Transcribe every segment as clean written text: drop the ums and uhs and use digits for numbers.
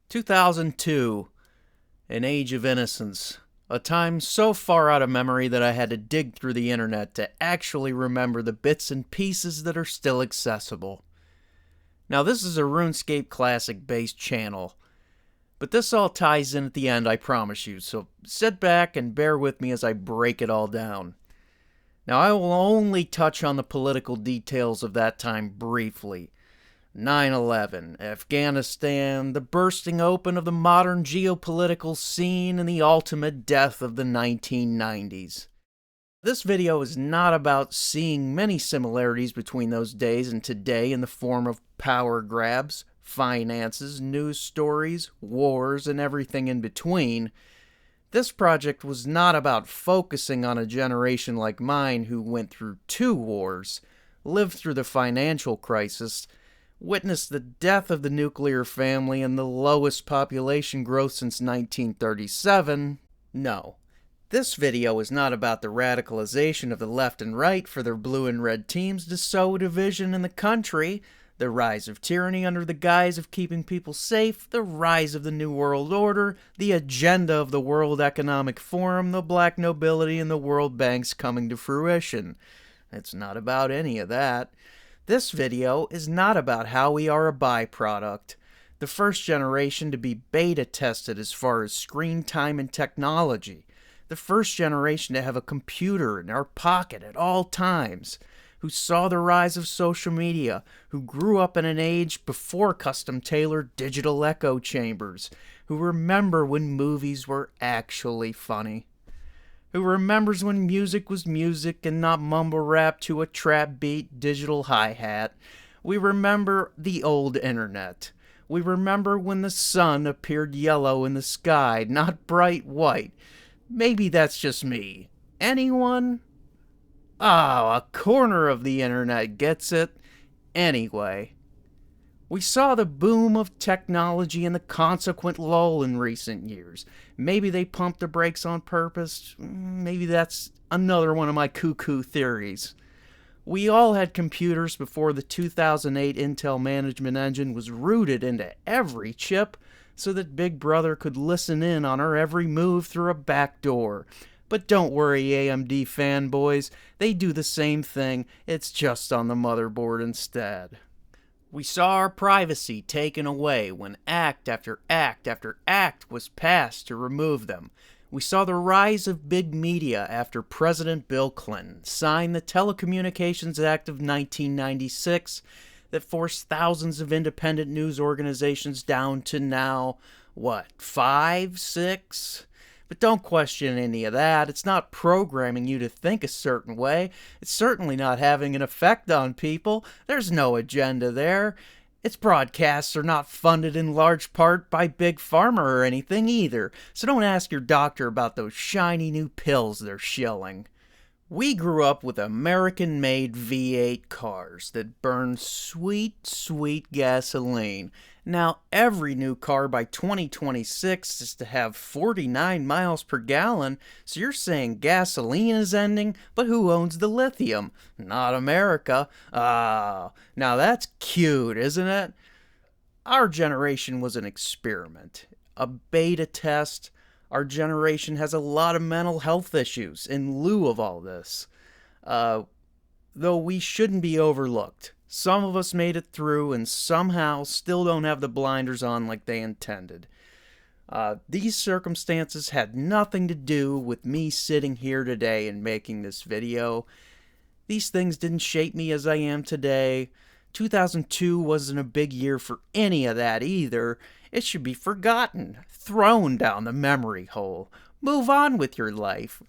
"2002, an age of innocence, a time so far out of memory that I had to dig through the internet to actually remember the bits and pieces that are still accessible. Now this is a Runescape Classic-based channel, but this all ties in at the end, I promise you, so sit back and bear with me as I break it all down. Now I will only touch on the political details of that time briefly. 9/11, Afghanistan, the bursting open of the modern geopolitical scene, and the ultimate death of the 1990s. This video is not about seeing many similarities between those days and today in the form of power grabs, finances, news stories, wars, and everything in between. This project was not about focusing on a generation like mine who went through 2 wars, lived through the financial crisis, witnessed the death of the nuclear family and the lowest population growth since 1937. No. This video is not about the radicalization of the left and right for their blue and red teams to sow division in the country, the rise of tyranny under the guise of keeping people safe, the rise of the New World Order, the agenda of the World Economic Forum, the black nobility, and the World Banks coming to fruition. It's not about any of that. This video is not about how we are a byproduct, the first generation to be beta tested as far as screen time and technology, the first generation to have a computer in our pocket at all times, who saw the rise of social media, who grew up in an age before custom-tailored digital echo chambers, who remember when movies were actually funny, who remembers when music was music and not mumble rap to a trap beat digital hi-hat. We remember the old internet. We remember when the sun appeared yellow in the sky, not bright white. Maybe that's just me. Anyone? Oh, a corner of the internet gets it. Anyway, we saw the boom of technology and the consequent lull in recent years. Maybe they pumped the brakes on purpose. Maybe that's another one of my cuckoo theories. We all had computers before the 2008 Intel management engine was rooted into every chip so that Big Brother could listen in on our every move through a back door. But don't worry, AMD fanboys, they do the same thing, it's just on the motherboard instead. We saw our privacy taken away when act after act after act was passed to remove them. We saw the rise of big media after President Bill Clinton signed the Telecommunications Act of 1996, that forced thousands of independent news organizations down to now, what, 5, 6? But don't question any of that. It's not programming you to think a certain way. It's certainly not having an effect on people. There's no agenda there. Its broadcasts are not funded in large part by Big Pharma or anything either, so don't ask your doctor about those shiny new pills they're shilling. We grew up with American-made V8 cars that burn sweet, sweet gasoline. Now, every new car by 2026 is to have 49 miles per gallon, so you're saying gasoline is ending, but who owns the lithium? Not America. Ah, now that's cute, isn't it? Our generation was an experiment, a beta test. Our generation has a lot of mental health issues in lieu of all this. Though we shouldn't be overlooked. Some of us made it through and somehow still don't have the blinders on like they intended. These circumstances had nothing to do with me sitting here today and making this video. These things didn't shape me as I am today. 2002 wasn't a big year for any of that either. It should be forgotten, thrown down the memory hole. Move on with your life.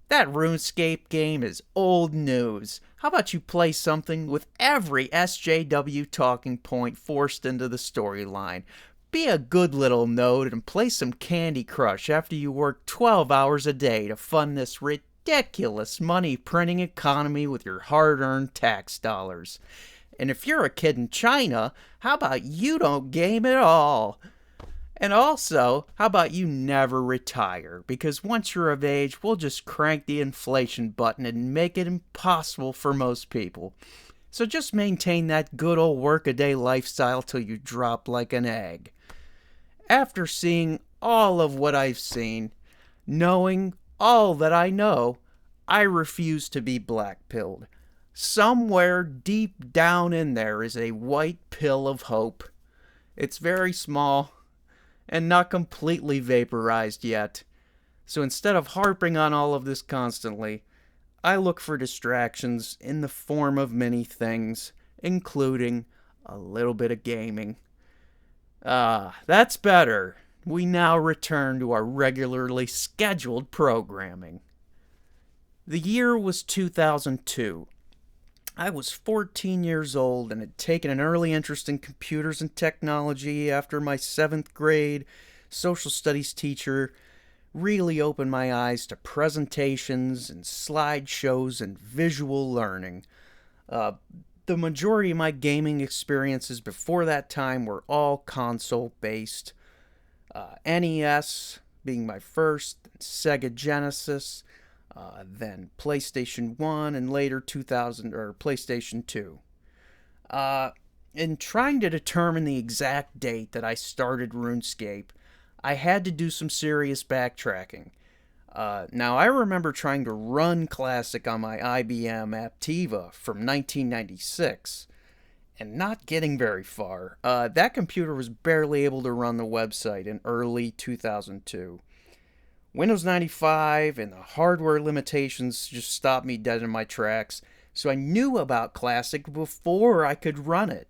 That Runescape game is old news. How about you play something with every SJW talking point forced into the storyline? Be a good little node and play some Candy Crush after you work 12 hours a day to fund this ridiculous money printing economy with your hard-earned tax dollars. And if you're a kid in China, how about you don't game at all? And also, how about you never retire? Because once you're of age, we'll just crank the inflation button and make it impossible for most people. So just maintain that good old work-a-day lifestyle till you drop like an egg. After seeing all of what I've seen, knowing all that I know, I refuse to be black-pilled. Somewhere deep down in there is a white pill of hope. It's very small and not completely vaporized yet. So instead of harping on all of this constantly, I look for distractions in the form of many things, including a little bit of gaming. That's better. We now return to our regularly scheduled programming. The year was 2002. I was 14 years old and had taken an early interest in computers and technology after my 7th grade social studies teacher really opened my eyes to presentations and slideshows and visual learning. The majority of my gaming experiences before that time were all console-based. NES being my first, Sega Genesis, then PlayStation 1, and later PlayStation 2. In trying to determine the exact date that I started RuneScape, I had to do some serious backtracking. Now, I remember trying to run Classic on my IBM Aptiva from 1996, and not getting very far. That computer was barely able to run the website in early 2002. Windows 95 and the hardware limitations just stopped me dead in my tracks, so I knew about Classic before I could run it.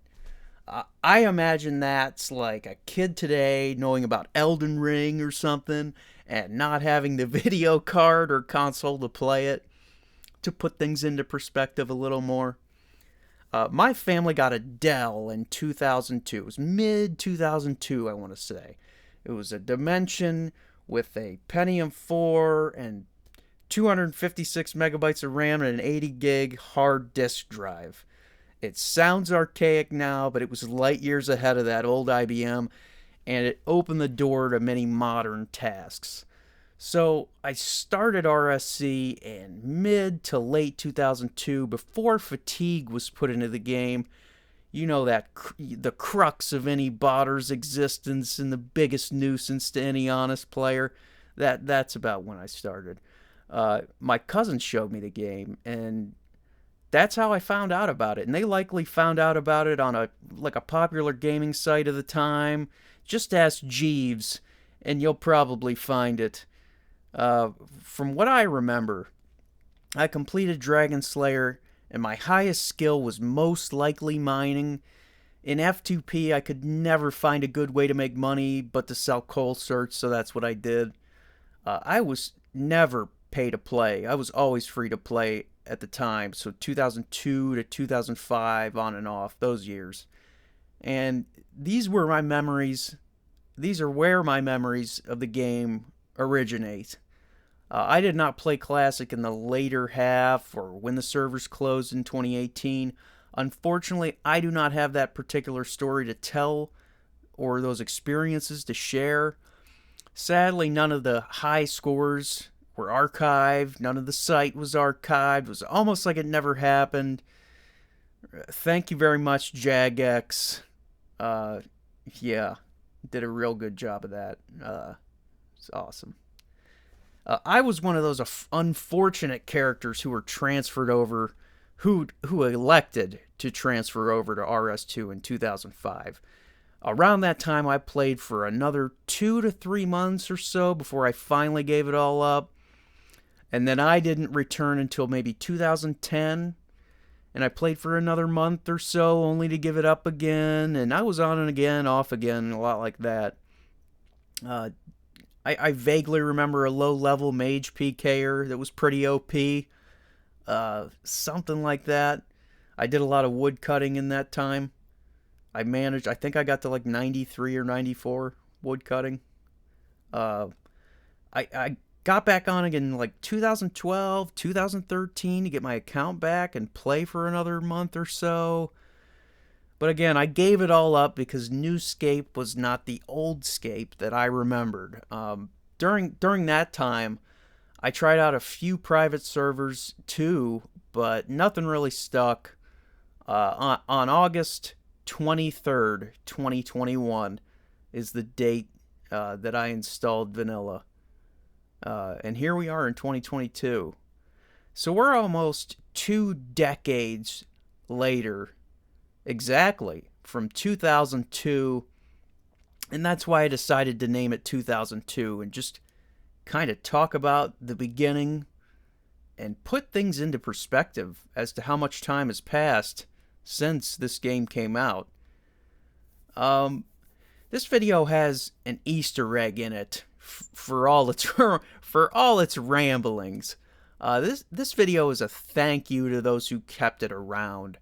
I imagine that's like a kid today knowing about Elden Ring or something and not having the video card or console to play it. To put things into perspective a little more, my family got a Dell in 2002. It was mid-2002, I want to say. It was a Dimension with a Pentium 4 and 256 megabytes of RAM and an 80 gig hard disk drive. It sounds archaic now, but it was light years ahead of that old IBM, and it opened the door to many modern tasks. So I started RSC in mid to late 2002 before fatigue was put into the game. You know that the crux of any botter's existence and the biggest nuisance to any honest player. That's about when I started. My cousin showed me the game, and that's how I found out about it. And they likely found out about it on a popular gaming site of the time. Just ask Jeeves, and you'll probably find it. From what I remember, I completed Dragon Slayer and my highest skill was most likely mining. In F2P, I could never find a good way to make money but to sell coal certs, so that's what I did. I was never pay to play. I was always free to play at the time, so 2002 to 2005, on and off, those years. And these were my memories. These are where my memories of the game originate. I did not play Classic in the later half or when the servers closed in 2018. Unfortunately, I do not have that particular story to tell or those experiences to share. Sadly, none of the high scores were archived. None of the site was archived. It was almost like it never happened. Thank you very much, Jagex. Yeah, did a real good job of that. It's awesome. I was one of those unfortunate characters who were transferred over, who elected to transfer over to RS2 in 2005. Around that time, I played for another 2 to 3 months or so before I finally gave it all up. And then I didn't return until maybe 2010. And I played for another month or so only to give it up again. And I was on and again, off again, a lot like that. I vaguely remember a low-level mage PKer that was pretty OP. Something like that. I did a lot of wood cutting in that time. I think I got to like 93 or 94 wood cutting. I got back on again in like 2012, 2013 to get my account back and play for another month or so. But again, I gave it all up because Newscape was not the old Scape that I remembered. During that time, I tried out a few private servers too, but nothing really stuck. On August 23rd, 2021 is the date that I installed Vanilla. And here we are in 2022. So we're almost 2 decades later, exactly, from 2002. And that's why I decided to name it 2002 and just kind of talk about the beginning and put things into perspective as to how much time has passed since this game came out. This video has an Easter egg in it for all its ramblings. This video is a thank you to those who kept it around,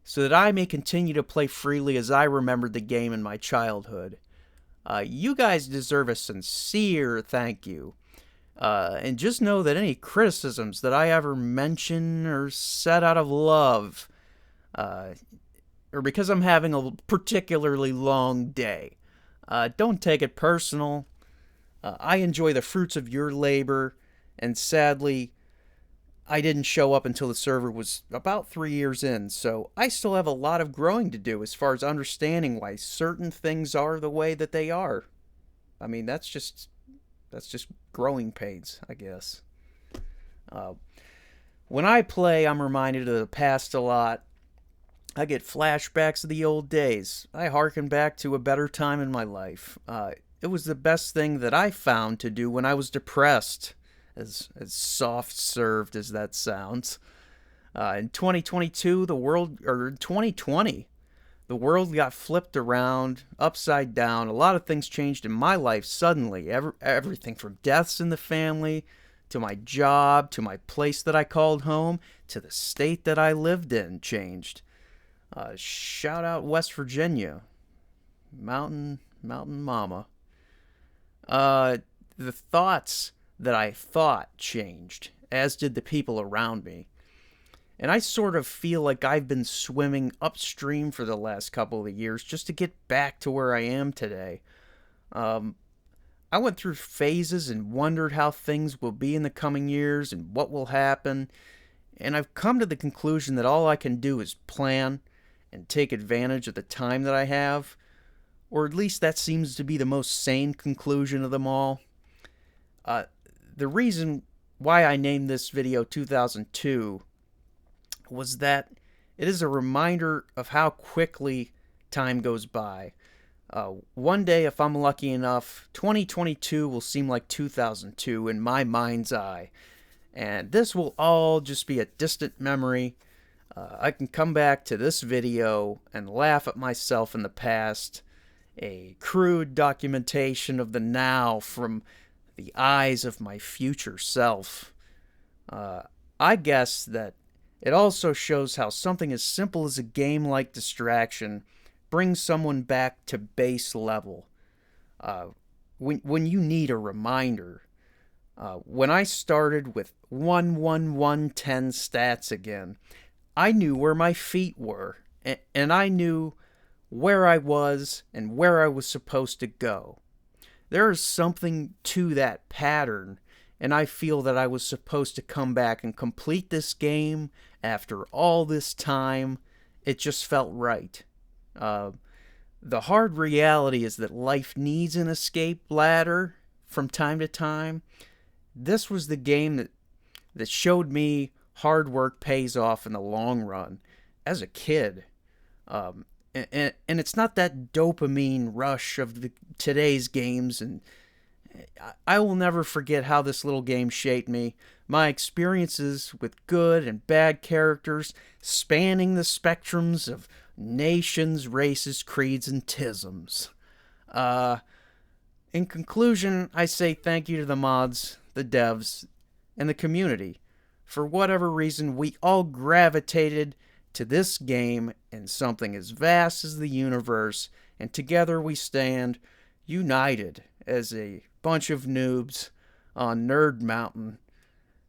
so that I may continue to play freely as I remembered the game in my childhood. You guys deserve a sincere thank you. And just know that any criticisms that I ever mention are said out of love, or because I'm having a particularly long day. Don't take it personal. I enjoy the fruits of your labor, and sadly, I didn't show up until the server was about 3 years in, so I still have a lot of growing to do as far as understanding why certain things are the way that they are. I mean, that's just growing pains, I guess. When I play, I'm reminded of the past a lot. I get flashbacks of the old days. I harken back to a better time in my life. It was the best thing that I found to do when I was depressed, as soft-served as that sounds. In 2020, the world got flipped around, upside down. A lot of things changed in my life suddenly. Everything from deaths in the family, to my job, to my place that I called home, to the state that I lived in changed. Shout out West Virginia. Mountain Mama. The thoughts that I thought changed, as did the people around me. And I sort of feel like I've been swimming upstream for the last couple of years just to get back to where I am today. I went through phases and wondered how things will be in the coming years and what will happen. And I've come to the conclusion that all I can do is plan and take advantage of the time that I have. Or at least that seems to be the most sane conclusion of them all. The reason why I named this video 2002 was that it is a reminder of how quickly time goes by. One day, if I'm lucky enough, 2022 will seem like 2002 in my mind's eye. And this will all just be a distant memory I can come back to this video and laugh at myself in the past, a crude documentation of the now from the eyes of my future self. I guess that it also shows how something as simple as a game like distraction brings someone back to base level. Uh, when you need a reminder. When I started with 1-1-1-10 stats again, I knew where my feet were, and I knew where I was and where I was supposed to go. There is something to that pattern, and I feel that I was supposed to come back and complete this game after all this time. It just felt right. The hard reality is that life needs an escape ladder from time to time. This was the game that showed me hard work pays off in the long run as a kid. And it's not that dopamine rush of today's games, and I will never forget how this little game shaped me. My experiences with good and bad characters spanning the spectrums of nations, races, creeds, and tisms. In conclusion, I say thank you to the mods, the devs, and the community. For whatever reason, we all gravitated to this game in something as vast as the universe, and together we stand united as a bunch of noobs on Nerd Mountain,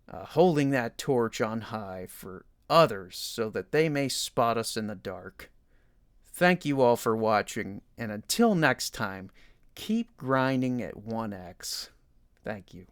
holding that torch on high for others so that they may spot us in the dark. Thank you all for watching, and until next time, keep grinding at 1x. Thank you.